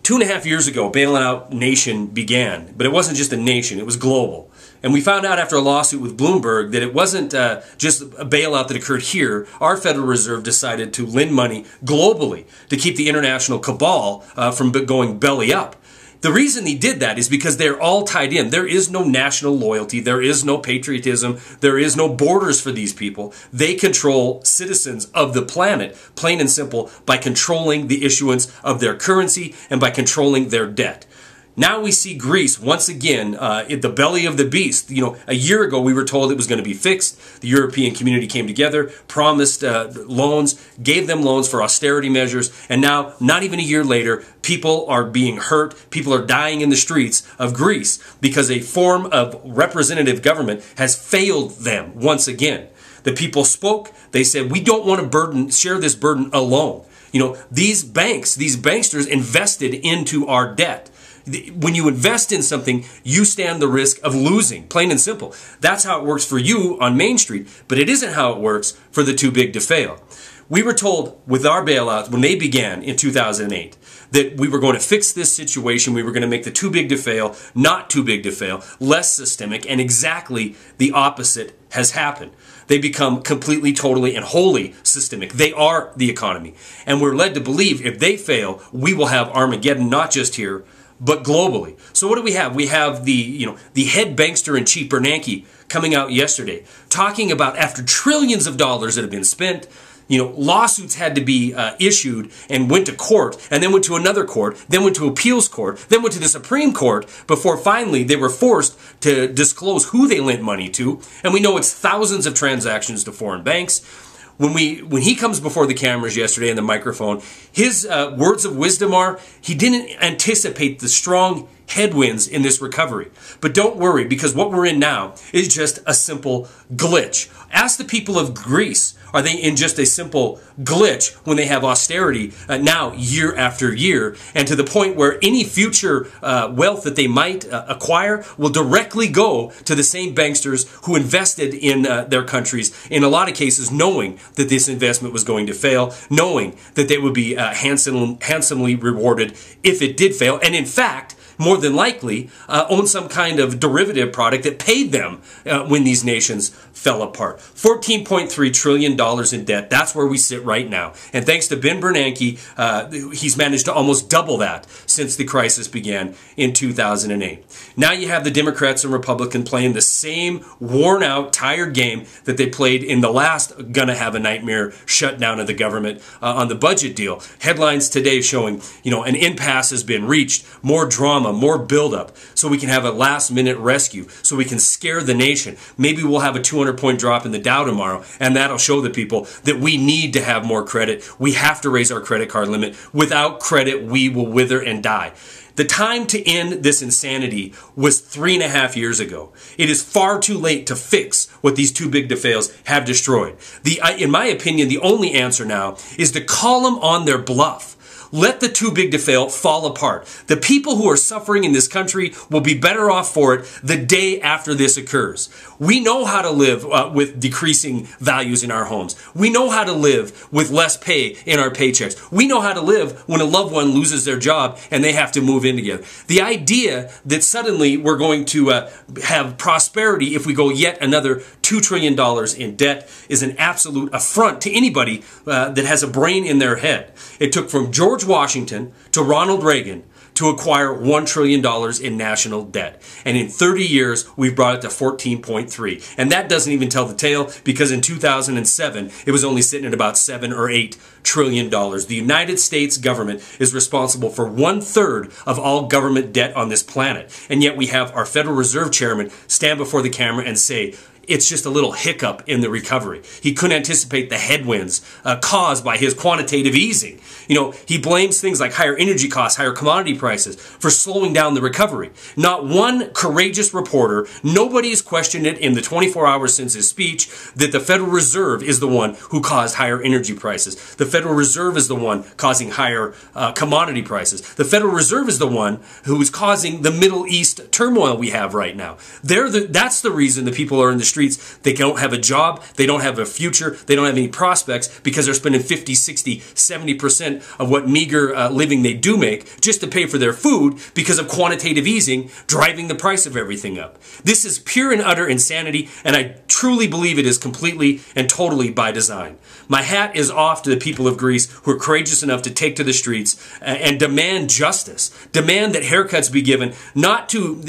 2.5 years ago, bailout nation began, but it wasn't just a nation, it was global. And we found out after a lawsuit with Bloomberg that it wasn't just a bailout that occurred here. Our Federal Reserve decided to lend money globally to keep the international cabal from going belly up. The reason he did that is because they're all tied in. There is no national loyalty. There is no patriotism. There is no borders for these people. They control citizens of the planet, plain and simple, by controlling the issuance of their currency and by controlling their debt. Now we see Greece once again at the belly of the beast. You know, a year ago we were told it was going to be fixed. The European community came together, promised loans, gave them loans for austerity measures, and now, not even a year later, people are being hurt. People are dying in the streets of Greece because a form of representative government has failed them once again. The people spoke. They said, we don't want to share this burden alone. You know, these banksters invested into our debt. When you invest in something, you stand the risk of losing, plain and simple. That's how it works for you on Main Street, but it isn't how it works for the too big to fail. We were told with our bailouts, when they began in 2008, that we were going to fix this situation, we were going to make the too big to fail, not too big to fail, less systemic, and exactly the opposite has happened. They become completely, totally, and wholly systemic. They are the economy. And we're led to believe if they fail, we will have Armageddon, not just here, but globally. So what do we have? We have the head bankster in chief, Bernanke, coming out yesterday, talking about after trillions of dollars that have been spent, lawsuits had to be issued and went to court, and then went to another court, then went to appeals court, then went to the Supreme Court, before finally they were forced to disclose who they lent money to. And we know it's thousands of transactions to foreign banks. When he comes before the cameras yesterday and the microphone, his words of wisdom are, he didn't anticipate the strong headwinds in this recovery. But don't worry, because what we're in now is just a simple glitch. Ask the people of Greece, are they in just a simple glitch when they have austerity now year after year, and to the point where any future wealth that they might acquire will directly go to the same banksters who invested in their countries, in a lot of cases knowing that this investment was going to fail, knowing that they would be handsomely rewarded if it did fail, and in fact, more than likely, own some kind of derivative product that paid them when these nations fell apart. $14.3 trillion in debt. That's where we sit right now. And thanks to Ben Bernanke, he's managed to almost double that since the crisis began in 2008. Now you have the Democrats and Republicans playing the same worn-out, tired game that they played in the last gonna have a nightmare shutdown of the government on the budget deal. Headlines today showing, an impasse has been reached, more drama, more buildup, so we can have a last-minute rescue, so we can scare the nation. Maybe we'll have a 200-point drop in the Dow tomorrow, and that'll show the people that we need to have more credit. We have to raise our credit card limit. Without credit, we will wither and die. The time to end this insanity was 3.5 years ago. It is far too late to fix what these too big to fails have destroyed. In my opinion, the only answer now is to call them on their bluff. Let the too big to fail fall apart. The people who are suffering in this country will be better off for it the day after this occurs. We know how to live with decreasing values in our homes. We know how to live with less pay in our paychecks. We know how to live when a loved one loses their job and they have to move in together. The idea that suddenly we're going to have prosperity if we go yet another $2 trillion in debt is an absolute affront to anybody that has a brain in their head. It took from George Washington to Ronald Reagan to acquire $1 trillion in national debt. And in 30 years, we've brought it to 14.3. And that doesn't even tell the tale, because in 2007, it was only sitting at about $7 or $8 trillion. The United States government is responsible for 1/3 of all government debt on this planet. And yet we have our Federal Reserve Chairman stand before the camera and say, it's just a little hiccup in the recovery. He couldn't anticipate the headwinds caused by his quantitative easing. He blames things like higher energy costs, higher commodity prices for slowing down the recovery. Not one courageous reporter, nobody has questioned it in the 24 hours since his speech, that the Federal Reserve is the one who caused higher energy prices. The Federal Reserve is the one causing higher commodity prices. The Federal Reserve is the one who is causing the Middle East turmoil we have right now. That's the reason the people are in the street streets. They don't have a job. They don't have a future. They don't have any prospects because they're spending 50, 60, 70% of what meager living they do make just to pay for their food because of quantitative easing driving the price of everything up. This is pure and utter insanity, and I truly believe it is completely and totally by design. My hat is off to the people of Greece who are courageous enough to take to the streets and demand justice. Demand that haircuts be given, not to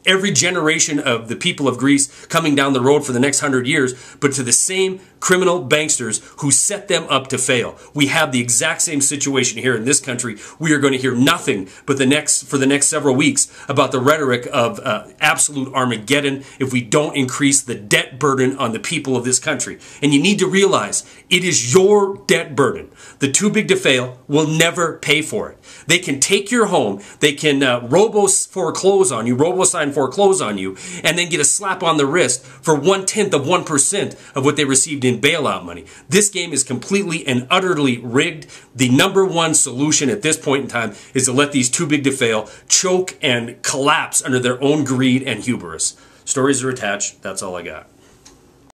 every generation of the people of Greece coming down the road for the next 100 years, but to the same criminal banksters who set them up to fail. We have the exact same situation here in this country. We are going to hear nothing but for the next several weeks about the rhetoric of absolute Armageddon if we don't increase the debt burden on the people of this country. And you need to realize it is your debt burden. The too big to fail will never pay for it. They can take your home, they can robo-foreclose on you, robo-sign foreclose on you, and then get a slap on the wrist for 1/10 of 1% of what they received in bailout money. This game is completely and utterly rigged. The number one solution at this point in time is to let these too big to fail choke and collapse under their own greed and hubris. Stories are attached. That's all I got.